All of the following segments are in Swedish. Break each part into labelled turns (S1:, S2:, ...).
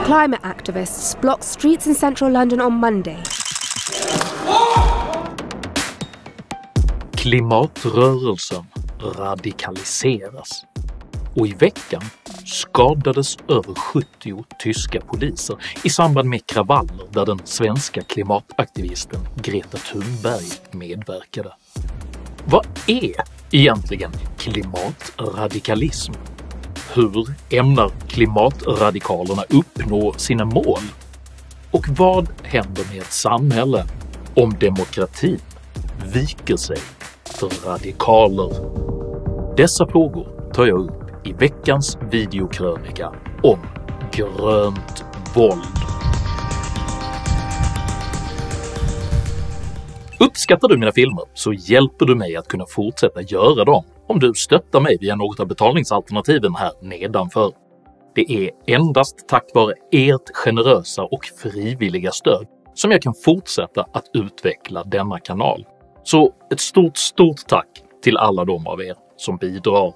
S1: climate activists blocked streets in central London on Monday.
S2: Klimatrörelsen radikaliseras. Och i veckan skadades över 70 tyska poliser i samband med kravaller där den svenska klimataktivisten Greta Thunberg medverkade. Vad är egentligen klimatradikalism? Hur ämnar klimatradikalerna uppnå sina mål? Och vad händer med ett samhälle om demokratin viker sig för radikaler? Dessa frågor tar jag upp i veckans videokrönika om grönt våld. Uppskattar du mina filmer så hjälper du mig att kunna fortsätta göra dem om du stöttar mig via något av betalningsalternativen här nedanför. Det är endast tack vare ert generösa och frivilliga stöd som jag kan fortsätta att utveckla denna kanal. Så ett stort tack till alla de av er som bidrar.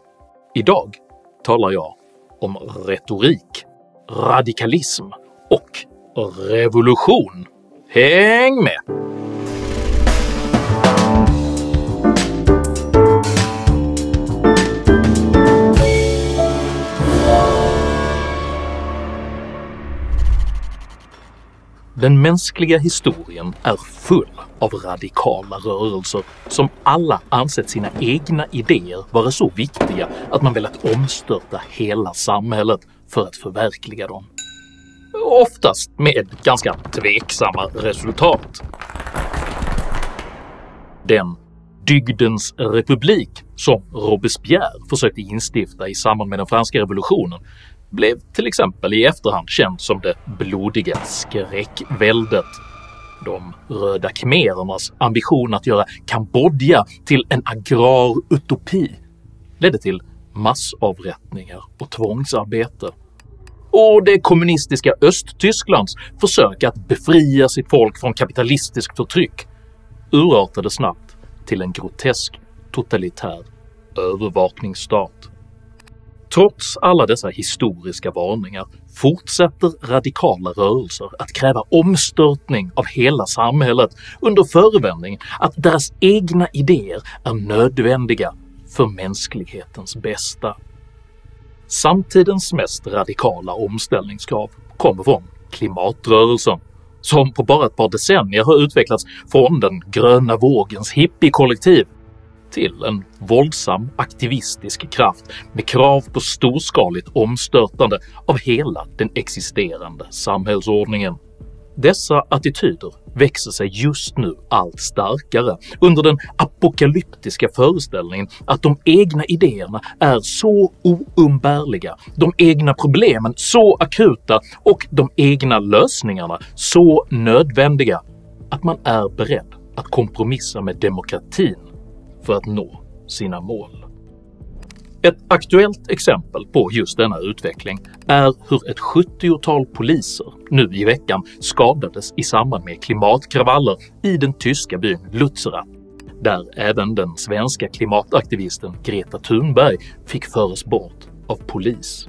S2: Idag talar jag om retorik, radikalism och revolution. Häng med! Den mänskliga historien är full av radikala rörelser som alla ansett sina egna idéer vara så viktiga att man velat omstörta hela samhället för att förverkliga dem. Oftast med ganska tveksamma resultat. Den dygdens republik som Robespierre försökte instifta i samband med den franska revolutionen blev till exempel i efterhand känd som det blodiga skräckväldet. De röda khmerernas ambition att göra Kambodja till en agrar utopi ledde till massavrättningar och tvångsarbete. Och det kommunistiska Östtysklands försök att befria sitt folk från kapitalistiskt förtryck urartade snabbt till en grotesk totalitär övervakningsstat. Trots alla dessa historiska varningar fortsätter radikala rörelser att kräva omstörtning av hela samhället under förevändning att deras egna idéer är nödvändiga för mänsklighetens bästa. Samtidens mest radikala omställningskrav kommer från klimatrörelsen, som på bara ett par decennier har utvecklats från den gröna vågens hippiekollektiv till en våldsam aktivistisk kraft med krav på storskaligt omstörtande av hela den existerande samhällsordningen. Dessa attityder växer sig just nu allt starkare under den apokalyptiska föreställningen att de egna idéerna är så oumbärliga, de egna problemen så akuta och de egna lösningarna så nödvändiga att man är beredd att kompromissa med demokratin för att nå sina mål. Ett aktuellt exempel på just denna utveckling är hur ett 70-tal poliser nu i veckan skadades i samband med klimatkravaller i den tyska byn Lützerath, där även den svenska klimataktivisten Greta Thunberg fick föras bort av polis.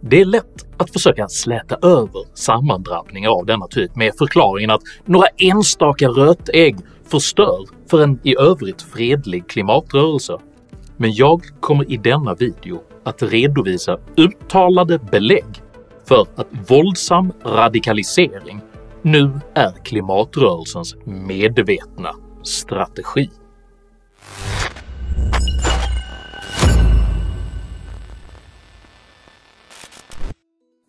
S2: Det är lätt att försöka släta över sammandrabbningar av denna typ med förklaringen att några enstaka rötägg förstör för en i övrigt fredlig klimatrörelse. Men jag kommer i denna video att redovisa uttalade belägg för att våldsam radikalisering nu är klimatrörelsens medvetna strategi.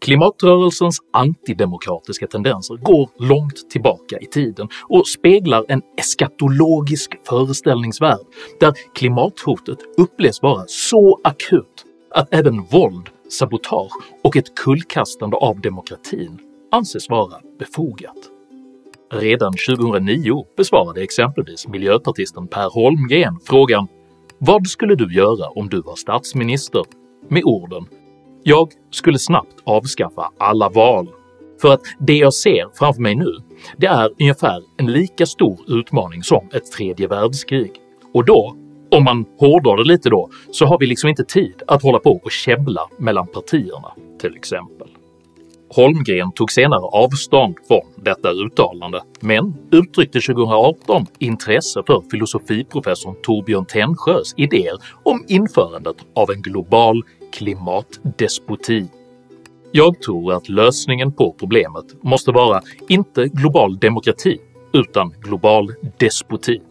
S2: Klimatrörelsens antidemokratiska tendenser går långt tillbaka i tiden och speglar en eskatologisk föreställningsvärld där klimathotet upplevs vara så akut att även våld, sabotage och ett kullkastande av demokratin anses vara befogat. Redan 2009 besvarade exempelvis miljöpartisten Per Holmgren frågan “Vad skulle du göra om du var statsminister?” med orden “Jag skulle snabbt avskaffa alla val, för att det jag ser framför mig nu, det är ungefär en lika stor utmaning som ett tredje världskrig. Och då, om man hårdrar det lite då, så har vi liksom inte tid att hålla på och käbbla mellan partierna till exempel.” Holmgren tog senare avstånd från detta uttalande, men uttryckte 2018 intresse för filosofiprofessorn Torbjörn Tännsjös idéer om införandet av en global klimatdespoti. Jag tror att lösningen på problemet måste vara inte global demokrati utan global despoti.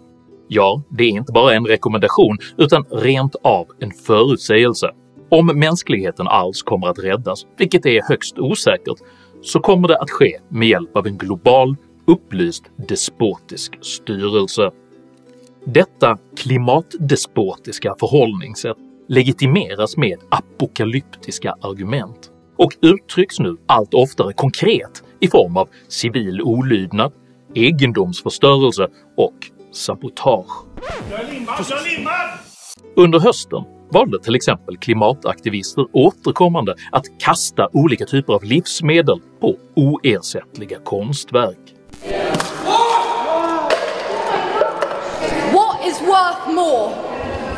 S2: Ja, det är inte bara en rekommendation utan rent av en förutsägelse. Om mänskligheten alls kommer att räddas, vilket är högst osäkert, så kommer det att ske med hjälp av en global, upplyst despotisk styrelse. Detta klimatdespotiska förhållningssätt legitimeras med apokalyptiska argument och uttrycks nu allt oftare konkret i form av civil olydnad, egendomsförstörelse och sabotage. Under hösten valde till exempel klimataktivister återkommande att kasta olika typer av livsmedel på oersättliga konstverk.
S3: What is worth more,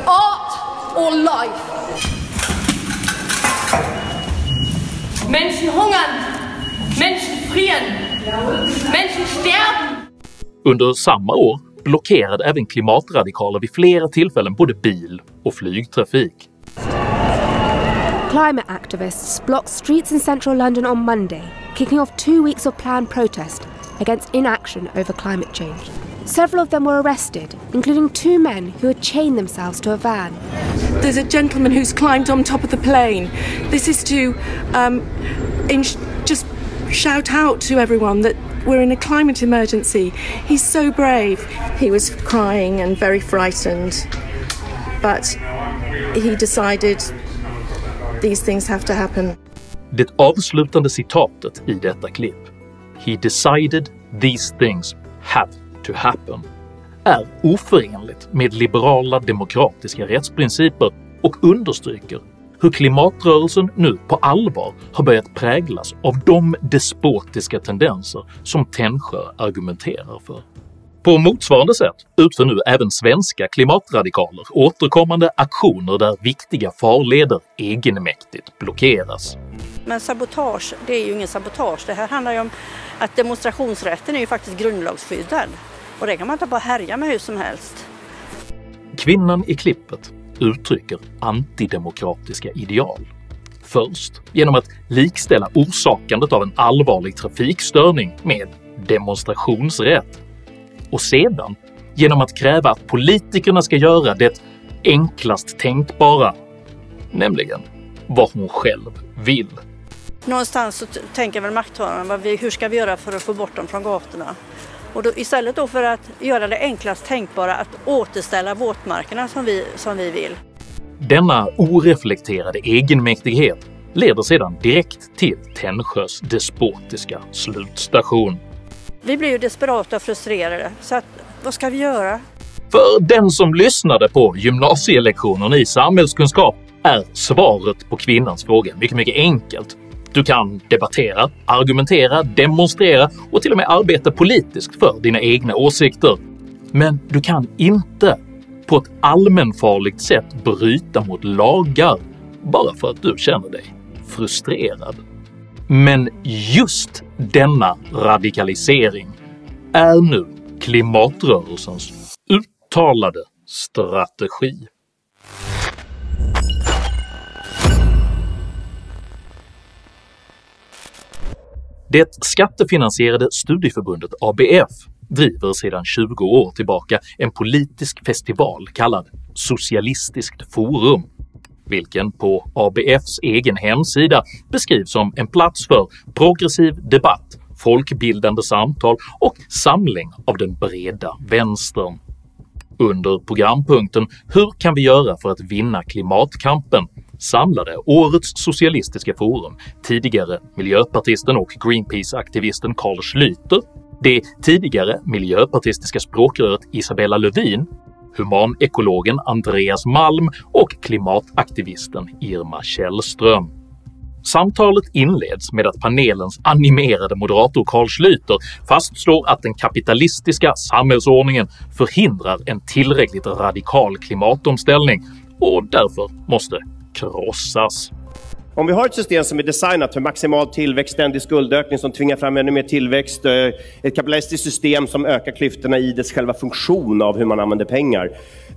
S3: art or life? Menschen hungern, Menschen frieren, Menschen sterben.
S2: Under samma år blockerade även klimatradikaler vid flera tillfällen både bil- och flygtrafik.
S1: Climate activists blocked streets in central London on Monday, kicking off 2 weeks of planned protest against inaction over climate change. Several of them were arrested, including 2 men who had chained themselves to a van.
S4: There's a gentleman who's climbed on top of the plane. This is to just shout out to everyone that we're in a climate emergency. He's so brave. He was crying and very frightened, but he decided these things have to happen.
S2: Det avslutande citatet i detta klipp, “He decided these things have to happen”, är oförenligt med liberala demokratiska rättsprinciper och understryker hur klimatrörelsen nu på allvar har börjat präglas av de despotiska tendenser som Tännsjö argumenterar för. På motsvarande sätt utför nu även svenska klimatradikaler återkommande aktioner där viktiga farleder egenmäktigt blockeras.
S5: Men sabotage, det är ju ingen sabotage. Det här handlar ju om att demonstrationsrätten är ju faktiskt grundlagsskyddad. Och det kan man inte bara härja med hur som helst.
S2: Kvinnan i klippet uttrycker antidemokratiska ideal. Först genom att likställa orsakandet av en allvarlig trafikstörning med demonstrationsrätt. Och sedan genom att kräva att politikerna ska göra det enklast tänkbara, nämligen vad hon själv vill.
S5: Någonstans så tänker väl makthavarna, hur ska vi göra för att få bort dem från gatorna? Och då, istället då för att göra det enklast tänkbara att återställa våtmarkerna som vi vill.
S2: Denna oreflekterade egenmäktighet leder sedan direkt till Tännsjös despotiska slutstation.
S5: Vi blir ju desperata och frustrerade, så att, vad ska vi göra?
S2: För den som lyssnade på gymnasielektionen i samhällskunskap är svaret på kvinnans fråga mycket enkelt. Du kan debattera, argumentera, demonstrera och till och med arbeta politiskt för dina egna åsikter. Men du kan inte på ett allmänfarligt sätt bryta mot lagar bara för att du känner dig frustrerad. Men just denna radikalisering är nu klimatrörelsens uttalade strategi. Det skattefinansierade studieförbundet ABF driver sedan 20 år tillbaka en politisk festival kallad Socialistiskt forum, vilken på ABFs egen hemsida beskrivs som en plats för progressiv debatt, folkbildande samtal och samling av den breda vänstern. Under programpunkten “Hur kan vi göra för att vinna klimatkampen?” samlade årets socialistiska forum tidigare miljöpartisten och Greenpeace-aktivisten Carl Schlyter, det tidigare miljöpartistiska språkröret Isabella Lövin, humanekologen Andreas Malm och klimataktivisten Irma Källström. Samtalet inleds med att panelens animerade moderator Carl Schlyter fastslår att den kapitalistiska samhällsordningen förhindrar en tillräckligt radikal klimatomställning och därför måste krossas.
S6: Om vi har ett system som är designat för maximal tillväxt, ständig skuldökning som tvingar fram ännu mer tillväxt, ett kapitalistiskt system som ökar klyftorna i dess själva funktion av hur man använder pengar,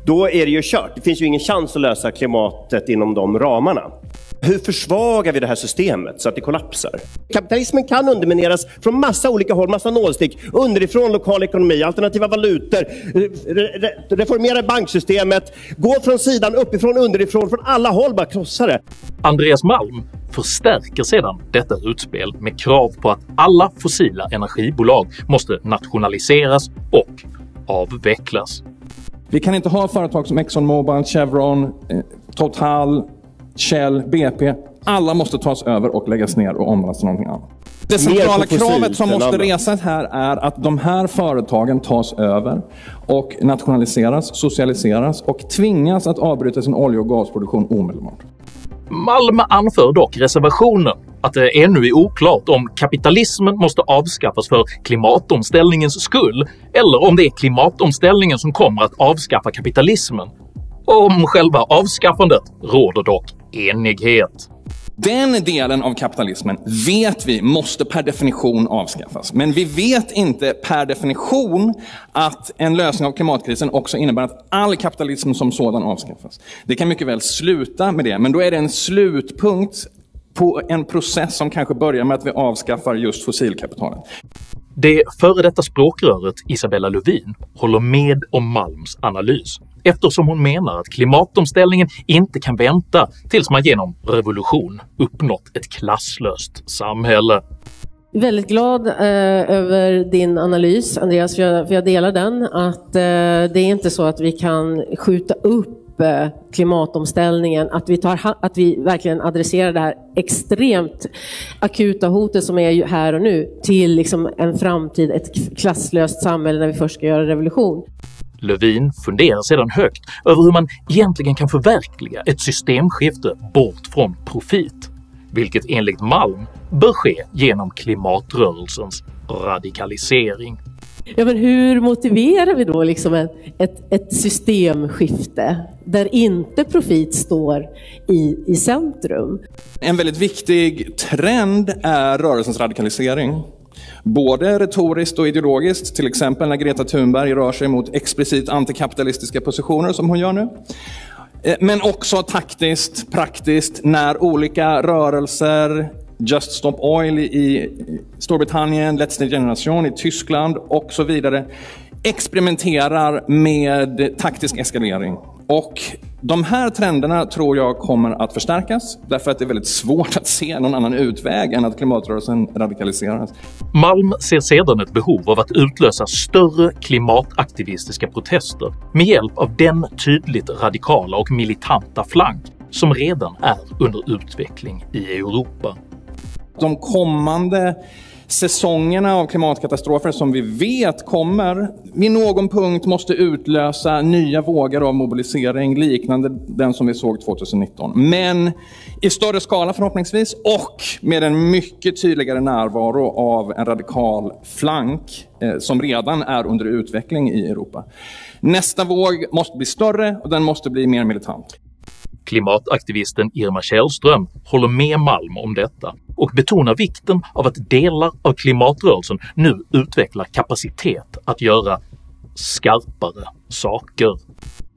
S6: då är det ju kört. Det finns ju ingen chans att lösa klimatet inom de ramarna. Hur försvagar vi det här systemet så att det kollapsar? Kapitalismen kan undermineras från massa olika håll, massa nålstick. Underifrån lokal ekonomi, alternativa valutor, reformera banksystemet, gå från sidan, uppifrån, underifrån, från alla håll, bara krossa det.
S2: Andreas Malm förstärker sedan detta utspel med krav på att alla fossila energibolag måste nationaliseras och avvecklas.
S7: Vi kan inte ha företag som ExxonMobil, Chevron, Total, Shell, BP. Alla måste tas över och läggas ner och omvandlas till någonting annat. Det centrala kravet som måste resas här är att de här företagen tas över och nationaliseras, socialiseras och tvingas att avbryta sin olje- och gasproduktion omedelbart.
S2: Malm anför dock reservationen att det ännu är oklart om kapitalismen måste avskaffas för klimatomställningens skull eller om det är klimatomställningen som kommer att avskaffa kapitalismen. Om själva avskaffandet råder dock enighet.
S7: Den delen av kapitalismen vet vi måste per definition avskaffas. Men vi vet inte per definition att en lösning av klimatkrisen också innebär att all kapitalism som sådan avskaffas. Det kan mycket väl sluta med det, men då är det en slutpunkt på en process som kanske börjar med att vi avskaffar just fossilkapitalet.
S2: Det före detta språkröret Isabella Lövin håller med om Malms analys, eftersom hon menar att klimatomställningen inte kan vänta tills man genom revolution uppnått ett klasslöst samhälle.
S8: Väldigt glad över din analys, Andreas, för jag delar den, att det är inte så att vi kan skjuta upp klimatomställningen, att vi verkligen adresserar det här extremt akuta hotet som är här och nu till liksom en framtid, ett klasslöst samhälle när vi först ska göra revolution.
S2: Lövin funderar sedan högt över hur man egentligen kan förverkliga ett systemskifte bort från profit, vilket enligt Malm bör ske genom klimatrörelsens radikalisering.
S8: Ja, men hur motiverar vi då liksom ett systemskifte där inte profit står i centrum?
S7: En väldigt viktig trend är rörelsens radikalisering. Både retoriskt och ideologiskt, till exempel när Greta Thunberg rör sig mot explicit antikapitalistiska positioner som hon gör nu. Men också taktiskt, praktiskt, när olika rörelser, Just Stop Oil i Storbritannien, Letzte Generation i Tyskland och så vidare, experimenterar med taktisk eskalering. Och de här trenderna tror jag kommer att förstärkas därför att det är väldigt svårt att se någon annan utväg än att klimatrörelsen radikaliseras.
S2: Malm ser sedan ett behov av att utlösa större klimataktivistiska protester med hjälp av den tydligt radikala och militanta flank som redan är under utveckling i Europa.
S7: De kommande säsongerna av klimatkatastrofer som vi vet kommer vid någon punkt måste utlösa nya vågor av mobilisering liknande den som vi såg 2019. Men i större skala förhoppningsvis och med en mycket tydligare närvaro av en radikal flank som redan är under utveckling i Europa. Nästa våg måste bli större och den måste bli mer militant.
S2: Klimataktivisten Irma Källström håller med Malm om detta och betonar vikten av att delar av klimatrörelsen nu utvecklar kapacitet att göra skarpare saker.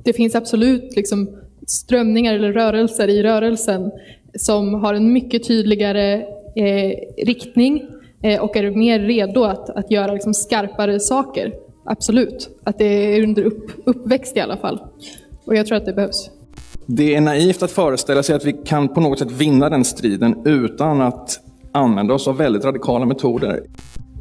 S9: Det finns absolut liksom strömningar eller rörelser i rörelsen som har en mycket tydligare riktning och är mer redo att göra liksom skarpare saker. Absolut. Att det är under uppväxt i alla fall. Och jag tror att det behövs.
S7: Det är naivt att föreställa sig att vi kan på något sätt vinna den striden utan att använda oss av väldigt radikala metoder.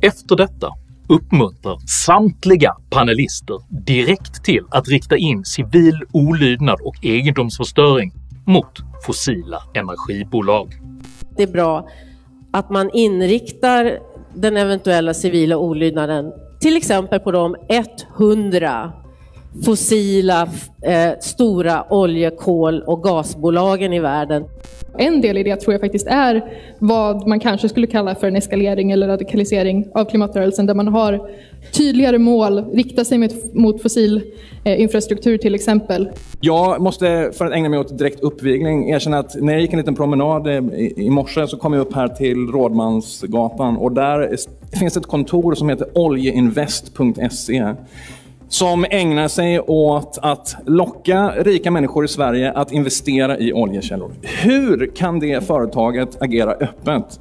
S2: Efter detta uppmuntrar samtliga panelister direkt till att rikta in civil olydnad och egendomsförstöring mot fossila energibolag.
S8: Det är bra att man inriktar den eventuella civila olydnaden till exempel på de 100 fossila stora olje-, kol- och gasbolagen i världen.
S9: En del i det tror jag faktiskt är vad man kanske skulle kalla för en eskalering eller radikalisering av klimatrörelsen, där man har tydligare mål, riktar sig mot fossil infrastruktur till exempel.
S7: Jag måste, för att ägna mig åt direkt uppvigling, erkänna att när jag gick en liten promenad i morse så kom jag upp här till Rådmansgatan, och där finns ett kontor som heter oljeinvest.se som ägnar sig åt att locka rika människor i Sverige att investera i oljekällor. Hur kan det företaget agera öppet?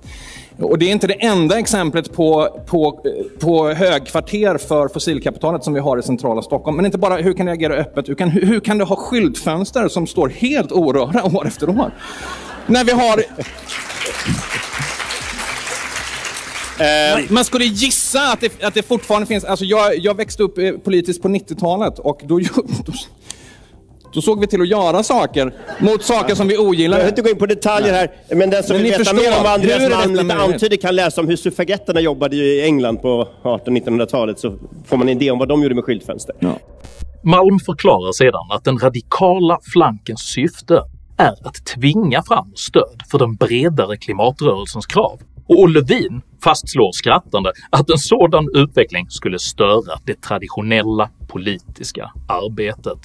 S7: Och det är inte det enda exemplet på högkvarter för fossilkapitalet som vi har i centrala Stockholm. Men inte bara hur kan det agera öppet, hur kan det ha skyltfönster som står helt orörda år efter år? När vi har... Man skulle gissa att det fortfarande finns... Alltså jag växte upp politiskt på 90-talet, och då såg vi till att göra saker mot saker som vi ogillar.
S6: Jag vill inte gå in på detaljer här, men den som vill veta mer om vad Andreas Malm lite antyder kan läsa om hur suffragetterna jobbade i England på 1800-1900-talet, så får man en idé om vad de gjorde med skyltfönster.
S7: Ja.
S2: Malm förklarar sedan att den radikala flankens syfte är att tvinga fram stöd för den bredare klimatrörelsens krav. Och Lövin fastslår skrattande att en sådan utveckling skulle störa det traditionella politiska arbetet.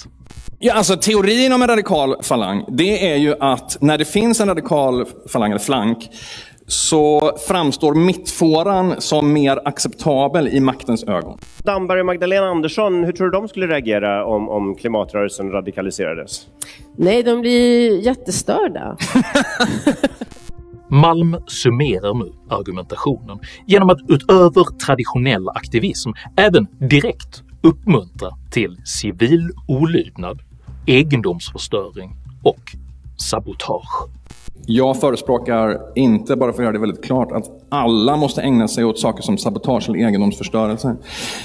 S7: Ja, alltså teorin om en radikal falang, det är ju att när det finns en radikal falang eller flank så framstår mittfåran som mer acceptabel i maktens ögon.
S6: Damberg och Magdalena Andersson, hur tror du de skulle reagera om klimatrörelsen radikaliserades?
S8: Nej, de blir jättestörda.
S2: Malm summerar nu argumentationen genom att utöver traditionell aktivism även direkt uppmuntra till civil olydnad, egendomsförstöring och sabotage.
S7: Jag förespråkar, inte bara för att göra det väldigt klart, att alla måste ägna sig åt saker som sabotage eller egendomsförstörelse.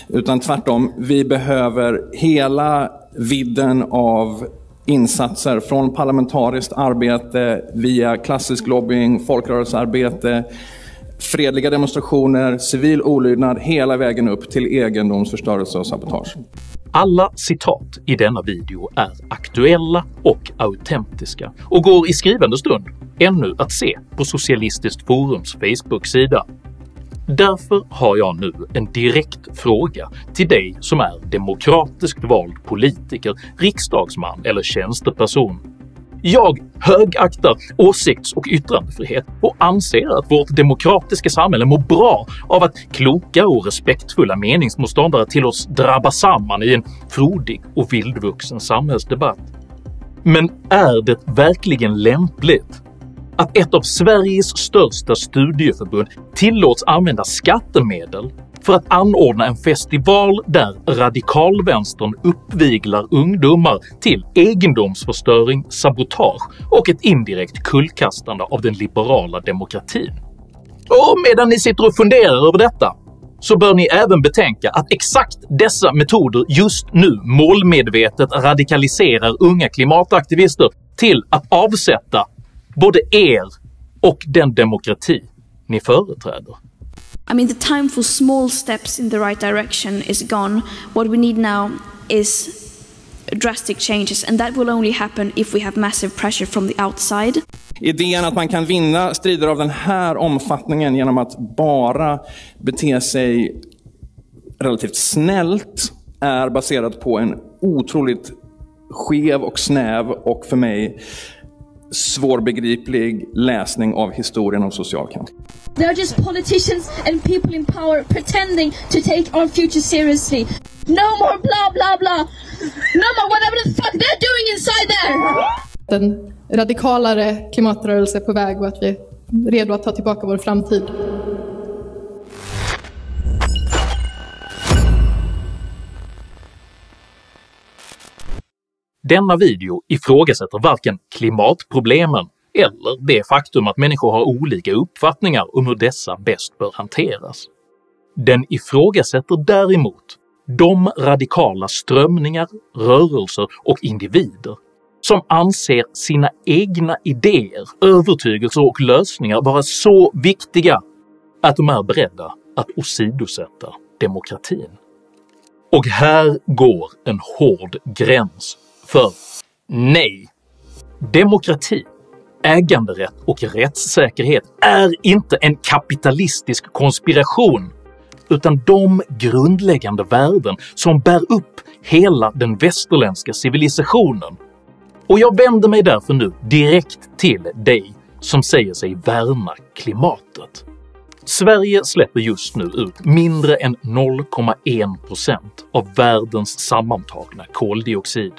S7: Utan tvärtom, vi behöver hela vidden av insatser från parlamentariskt arbete via klassisk lobbying, folkrörelsearbete, fredliga demonstrationer, civil olydnad, hela vägen upp till egendomsförstörelse och sabotage.
S2: Alla citat i denna video är aktuella och autentiska och går i skrivande stund ännu att se på Socialistiskt Forums Facebook-sida. Därför har jag nu en direkt fråga till dig som är demokratiskt vald politiker, riksdagsman eller tjänsteperson. Jag högaktar åsikts- och yttrandefrihet och anser att vårt demokratiska samhälle mår bra av att kloka och respektfulla meningsmotståndare till oss drabbar samman i en frodig och vildvuxen samhällsdebatt. Men är det verkligen lämpligt att ett av Sveriges största studieförbund tillåts använda skattemedel för att anordna en festival där radikalvänstern uppviglar ungdomar till egendomsförstöring, sabotage och ett indirekt kullkastande av den liberala demokratin? Och medan ni sitter och funderar över detta så bör ni även betänka att exakt dessa metoder just nu målmedvetet radikaliserar unga klimataktivister till att avsätta både er och den demokrati ni företräder.
S10: I mean, the time for small steps in the right direction is gone. What we need now is drastic changes, and that will only happen if we have massive pressure from the outside.
S7: Idén att man kan vinna strider av den här omfattningen genom att bara bete sig relativt snällt är baserad på en otroligt skev och snäv och för mig svårbegriplig läsning av historien om social kamp.
S11: They're just politicians and people in power pretending to take our future seriously. No more blah blah blah. No more whatever the fuck they're doing inside there.
S9: En radikalare klimatrörelse på väg och att vi är redo att ta tillbaka vår framtid.
S2: Denna video ifrågasätter varken klimatproblemen eller det faktum att människor har olika uppfattningar om hur dessa bäst bör hanteras. Den ifrågasätter däremot de radikala strömningar, rörelser och individer som anser sina egna idéer, övertygelser och lösningar vara så viktiga att de är beredda att åsidosätta demokratin. Och här går en hård gräns, för nej, demokrati, äganderätt och rättssäkerhet är inte en kapitalistisk konspiration, utan de grundläggande värden som bär upp hela den västerländska civilisationen. Och jag vänder mig därför nu direkt till dig som säger sig värna klimatet. Sverige släpper just nu ut mindre än 0,1% av världens sammantagna koldioxid.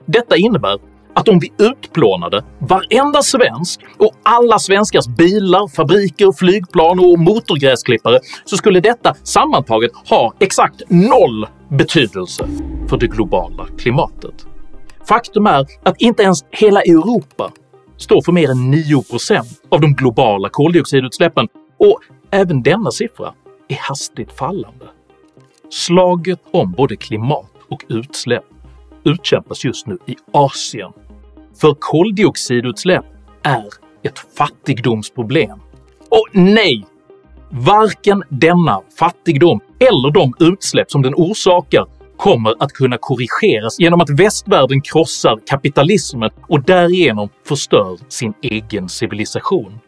S2: Detta innebär att om vi utplånade varenda svensk och alla svenskars bilar, fabriker, flygplan och motorgräsklippare så skulle detta sammantaget ha exakt 0 betydelse för det globala klimatet. Faktum är att inte ens hela Europa står för mer än 9% av de globala koldioxidutsläppen, och även denna siffra är hastigt fallande. Slaget om både klimat och utsläpp utkämpas just nu i Asien, för koldioxidutsläpp är ett fattigdomsproblem. Och nej, varken denna fattigdom eller de utsläpp som den orsakar kommer att kunna korrigeras genom att västvärlden krossar kapitalismen och därigenom förstör sin egen civilisation.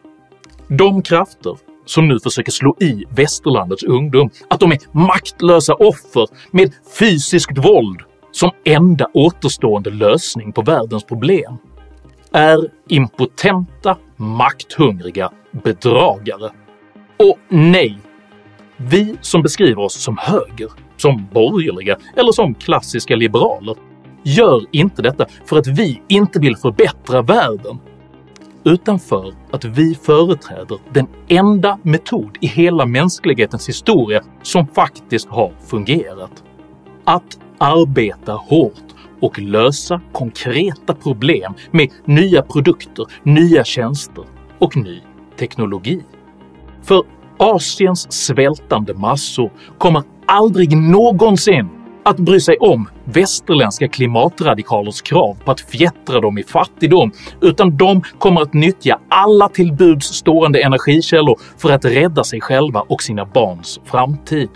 S2: De krafter som nu försöker slå i västerlandets ungdom att de är maktlösa offer med fysiskt våld som enda återstående lösning på världens problem är impotenta, makthungriga bedragare. Och nej, vi som beskriver oss som höger, som borgerliga eller som klassiska liberaler gör inte detta för att vi inte vill förbättra världen, utan för att vi företräder den enda metod i hela mänsklighetens historia som faktiskt har fungerat. Att arbeta hårt och lösa konkreta problem med nya produkter, nya tjänster och ny teknologi. För Asiens svältande massor kommer aldrig någonsin att bry sig om västerländska klimatradikalers krav på att fjättra dem i fattigdom, utan de kommer att nyttja alla tillbuds stående energikällor för att rädda sig själva och sina barns framtid.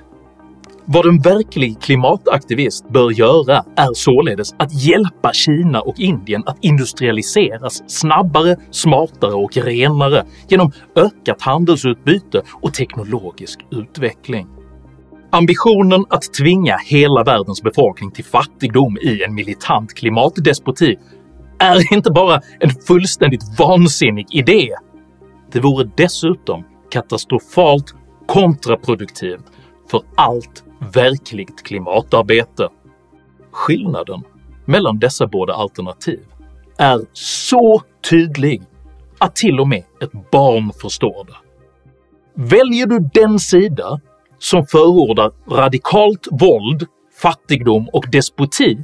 S2: Vad en verklig klimataktivist bör göra är således att hjälpa Kina och Indien att industrialiseras snabbare, smartare och renare genom ökat handelsutbyte och teknologisk utveckling. Ambitionen att tvinga hela världens befolkning till fattigdom i en militant klimatdespoti är inte bara en fullständigt vansinnig idé. Det vore dessutom katastrofalt kontraproduktivt för allt verkligt klimatarbete. Skillnaden mellan dessa båda alternativ är så tydlig att till och med ett barn förstår det. Väljer du den sida som förordar radikalt våld, fattigdom och despoti,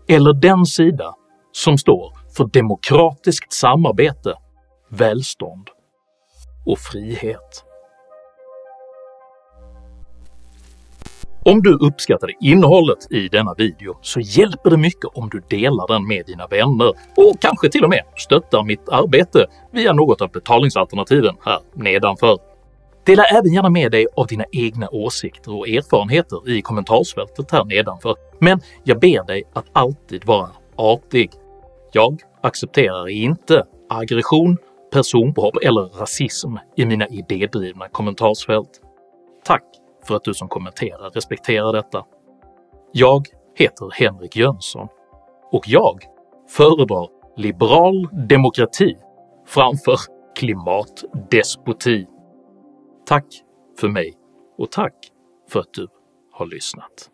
S2: eller den sida som står för demokratiskt samarbete, välstånd och frihet? Om du uppskattade innehållet i denna video så hjälper det mycket om du delar den med dina vänner och kanske till och med stöttar mitt arbete via något av betalningsalternativen här nedanför. Dela även gärna med dig av dina egna åsikter och erfarenheter i kommentarsfältet här nedanför, men jag ber dig att alltid vara artig. Jag accepterar inte aggression, personpåhopp eller rasism i mina idédrivna kommentarsfält. Tack för att du som kommenterar respekterar detta. Jag heter Henrik Jönsson och jag föredrar liberal demokrati framför klimatdespoti. Tack för mig och tack för att du har lyssnat.